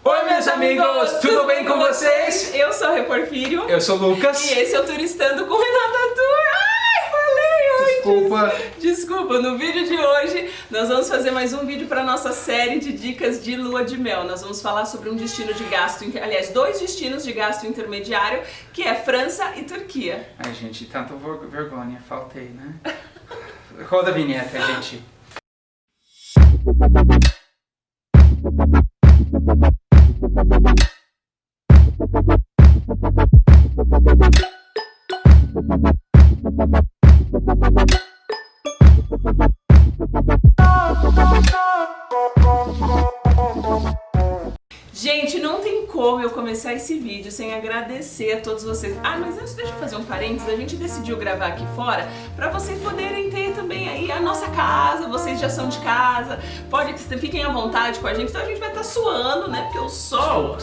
Oi, meus amigos, tudo bem com vocês? Eu sou a Reporfírio. Eu sou o Lucas. E esse é o Turistando com Renata Tour. Ai, falei antes. Desculpa, no vídeo de hoje nós vamos fazer mais um vídeo para nossa série de dicas de lua de mel. Nós vamos falar sobre um destino de gasto, aliás, dois destinos de gasto intermediário, que é França e Turquia. Ai, gente, tanta vergonha, faltei, né? Roda a vinheta, gente. Gente, não tem como eu começar esse vídeo sem agradecer a todos vocês. Ah, mas antes deixa eu fazer um parênteses, a gente decidiu gravar aqui fora pra vocês poderem ter também aí a nossa casa, vocês já são de casa, fiquem à vontade com a gente, então a gente vai estar suando, né, porque o sol...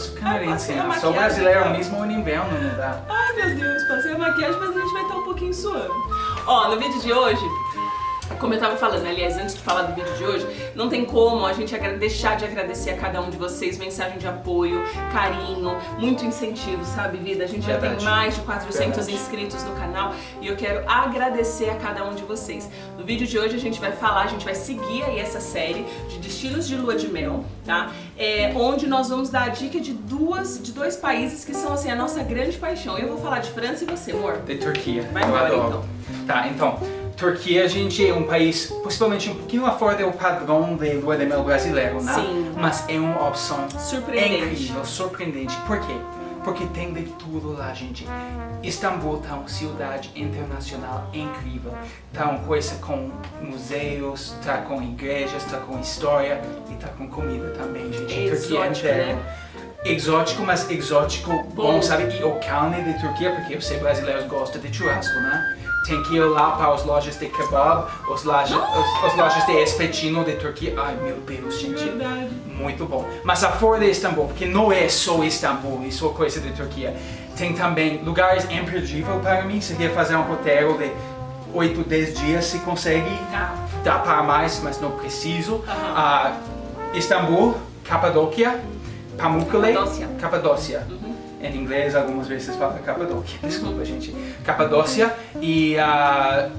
Sou brasileiro mesmo no inverno, não dá? Ai, meu Deus, passei a maquiagem, mas a gente vai estar um pouquinho suando. Ó, no vídeo de hoje... Como eu tava falando, aliás, antes de falar do vídeo de hoje, não tem como a gente deixar de agradecer a cada um de vocês, mensagem de apoio, carinho, muito incentivo, sabe, vida? A gente já tem mais de 400 inscritos no canal e eu quero agradecer a cada um de vocês. No vídeo de hoje a gente vai seguir aí essa série de destinos de lua de mel, tá? Onde nós vamos dar a dica de dois países que são, assim, a nossa grande paixão. Eu vou falar de França e você, amor? De Turquia. Vai embora, então. Tá, então... Turquia, gente, é um país possivelmente um pouquinho fora do padrão de lua de mel brasileiro, né? Sim. Mas é uma opção surpreendente. surpreendente. Por quê? Porque tem de tudo lá, gente. Istambul tá uma cidade internacional incrível. Tá uma coisa com museus, tá com igrejas, tá com história e tá com comida também, gente. Exótico, Turquia inteira. né? Exótico, mas exótico bom, sabe? E o carne de Turquia, porque eu sei que brasileiros gostam de churrasco, né? Tem que ir lá para as lojas de kebab, as lojas de espetinho de Turquia. Ai, meu Deus, gente. Verdade. Muito bom. Mas fora de Istambul, porque não é só Istambul, isso é coisa de Turquia. Tem também lugares imperdíveis para mim. Se quer fazer um roteiro de 8, 10 dias, se consegue. Dá para mais, mas não preciso. Istambul, Capadócia, Pamukkale, Capadócia. Em inglês, algumas vezes fala Capadócia, desculpa, gente. Capadócia e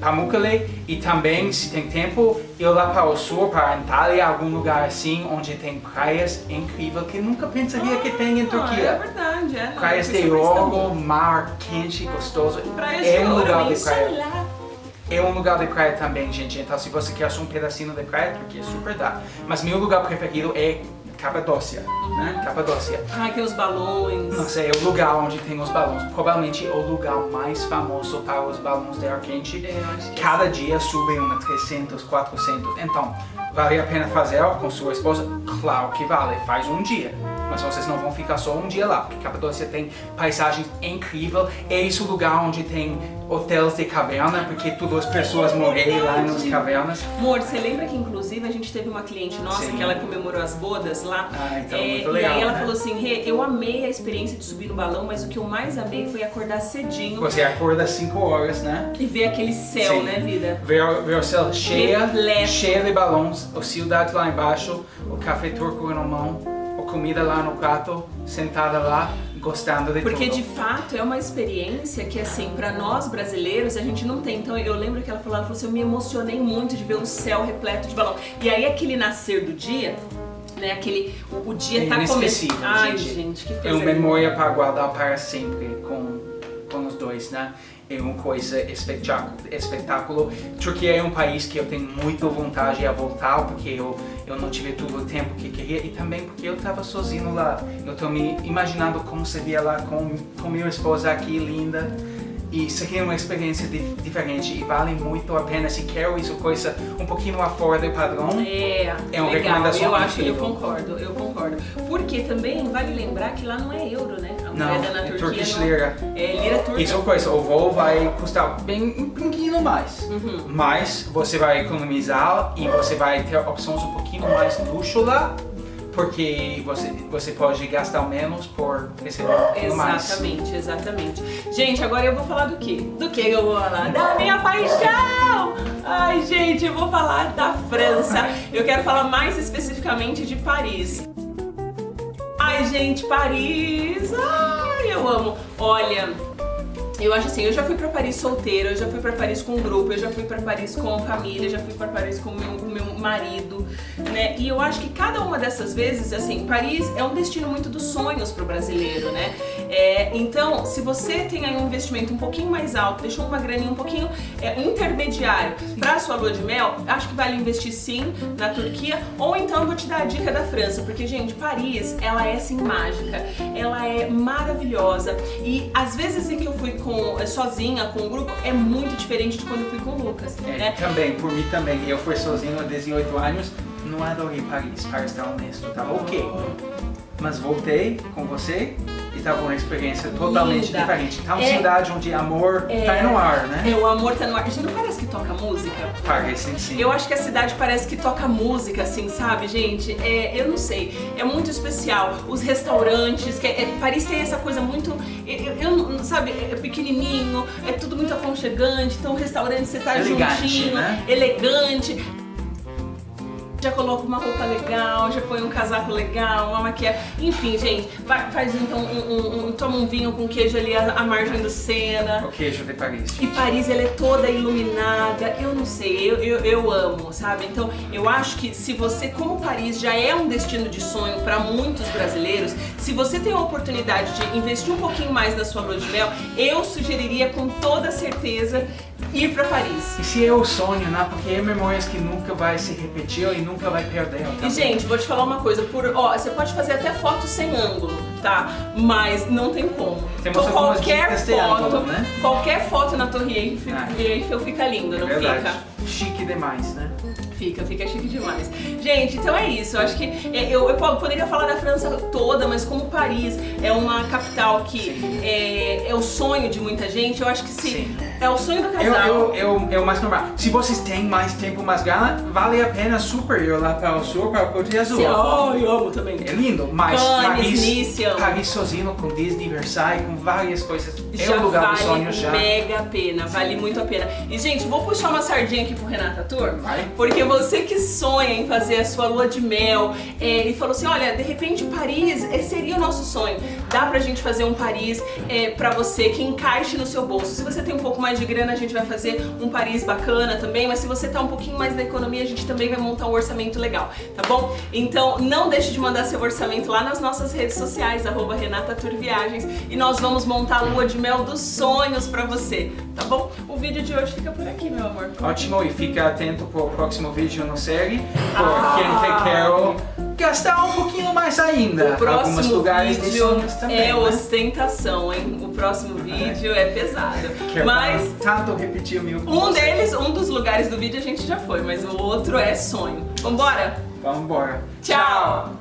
Pamukkale, e também, se tem tempo, ir lá para o sul, para Antalya, algum lugar assim, onde tem praias incríveis que nunca pensaria que tem em Turquia. É verdade, é. Praias de ouro, mar quente, gostoso. É um lugar de praia. É um lugar de praia também, gente. Então, se você quer só um pedacinho de praia, Turquia super dá. Mas meu lugar preferido é Capadócia, né? Capadócia. Ai, tem os balões. Nossa, é o lugar onde tem os balões. Provavelmente o lugar mais famoso para os balões de ar quente. Cada dia subem 300, 400. Então, vale a pena fazer com sua esposa? Claro que vale. Faz um dia. Mas vocês não vão ficar só um dia lá, porque Capadócia tem paisagens incríveis. É esse o lugar onde tem hotéis de caverna, porque todas as pessoas morreram lá nas cavernas. Amor, você lembra que inclusive a gente teve uma cliente nossa que ela comemorou as bodas lá? Então, muito legal, e aí ela né? falou assim, Rê, eu amei a experiência de subir no balão, mas o que eu mais amei foi acordar cedinho. Você acorda às 5 horas, né? E ver aquele céu, né, vida? Ver o céu cheio de balões, a cidade lá embaixo, o café turco na mão, a comida lá no prato, sentada lá, gostando de Porque tudo. de fato é uma experiência que, assim, pra nós brasileiros a gente não tem. Então eu lembro que ela falou assim, eu me emocionei muito de ver um céu repleto de balão. E aí aquele nascer do dia, né, o dia tá começando. Ai, gente, que coisa. É uma memória para guardar para sempre com os dois, né? É uma coisa espetáculo. Turquia é um país que eu tenho muita vontade de voltar, porque eu não tive todo o tempo que queria e também porque eu estava sozinho lá. Eu estou me imaginando como seria lá com minha esposa aqui, linda. E seria uma experiência diferente e vale muito a pena. Se quer isso, coisa um pouquinho fora do padrão, é uma recomendação. Eu concordo. Porque também vale lembrar que lá não é euro, né? A moeda na Turquia Turkish lira. É lira turca. Isso é coisa, o voo vai custar um pouquinho mais. Mas você vai economizar e você vai ter opções um pouquinho mais luxo lá. Porque você pode gastar menos por receber um pouquinho mais. Exatamente. Gente, agora eu vou falar do quê? Do que eu vou falar? Da minha paixão! Ai, gente, eu vou falar da França. Eu quero falar mais especificamente de Paris. Ai, gente, Paris! Ai, eu amo! Olha, eu acho assim, eu já fui pra Paris solteira, eu já fui pra Paris com grupo, eu já fui pra Paris com família, já fui pra Paris com o meu marido, né? E eu acho que cada uma dessas vezes, assim, Paris é um destino muito dos sonhos pro brasileiro, né? Então, se você tem aí um investimento um pouquinho mais alto, deixou uma graninha um pouquinho intermediário pra sua lua de mel, acho que vale investir sim na Turquia, ou então eu vou te dar a dica da França, porque, gente, Paris, ela é assim mágica, ela é maravilhosa, e às vezes em que eu fui sozinha, com um grupo, é muito diferente de quando eu fui com o Lucas, né? Também, por mim também. Eu fui sozinho há 18 anos, não adorei Paris, para estar honesto, tava ok. Mas voltei com você e tava uma experiência totalmente Linda. diferente. Tá uma cidade onde amor tá no ar, né? O amor tá no ar. Gente, não parece que toca música? Parece sim. Eu acho que a cidade parece que toca música, assim, sabe, gente? Eu não sei, é muito especial. Os restaurantes, Paris tem essa coisa muito, sabe, é pequenininho, é tudo muito aconchegante, então o restaurante você tá Elegante, juntinho, né? elegante. Já coloca uma roupa legal, já põe um casaco legal, uma maquiagem, enfim, gente, faz então toma um vinho com queijo ali à margem do Sena. O queijo de Paris. E Paris, ela é toda iluminada, eu não sei, eu amo, sabe? Então, eu acho que se você, como Paris já é um destino de sonho para muitos brasileiros, se você tem a oportunidade de investir um pouquinho mais na sua lua de mel, eu sugeriria com toda certeza ir para Paris. E se é o sonho, né? Porque é memórias que nunca vai se repetir e nunca vai perder. E, gente, vou te falar uma coisa, você pode fazer até foto sem ângulo, tá? Mas não tem como. Temos algumas dicas de ângulo, né? Qualquer foto na Torre Eiffel fica linda, não verdade. fica? Chique demais, né? Fica chique demais. Gente, então é isso. Eu acho que eu poderia falar da França toda, mas como Paris é uma capital que é o sonho de muita gente, eu acho que sim. É o sonho do casal. É o mais normal. Se vocês têm mais tempo, mais gana, vale a pena super ir lá para o sul, para o Côte d'Azur. Eu amo também. É lindo, mas Cannes, Paris sozinho, com Disney, Versailles, com várias coisas, já é o lugar vale do sonho já. Mega a pena, vale muito a pena. E, gente, vou puxar uma sardinha aqui pro Renata Tour, Vai. porque você que sonha em fazer a sua lua de mel e falou assim, olha, de repente Paris seria o nosso sonho. Dá pra gente fazer um Paris pra você que encaixe no seu bolso. Se você tem um pouco mais de grana, a gente vai fazer um Paris bacana também, mas se você tá um pouquinho mais na economia, a gente também vai montar um orçamento legal, tá bom? Então não deixe de mandar seu orçamento lá nas nossas redes sociais, @RenataTourViagens, e nós vamos montar a lua de mel dos sonhos pra você, tá bom? O vídeo de hoje fica por aqui, meu amor. Ótimo, e fica atento pro próximo vídeo na série, porque quero gastar um pouquinho mais ainda. O próximo Alguns lugares de vídeo sonhos também, é né? ostentação, hein? O próximo vídeo é pesado. Mas tanto repetir mil um dos lugares do vídeo a gente já foi, mas o outro é sonho. Vambora? Vamos embora. Tchau!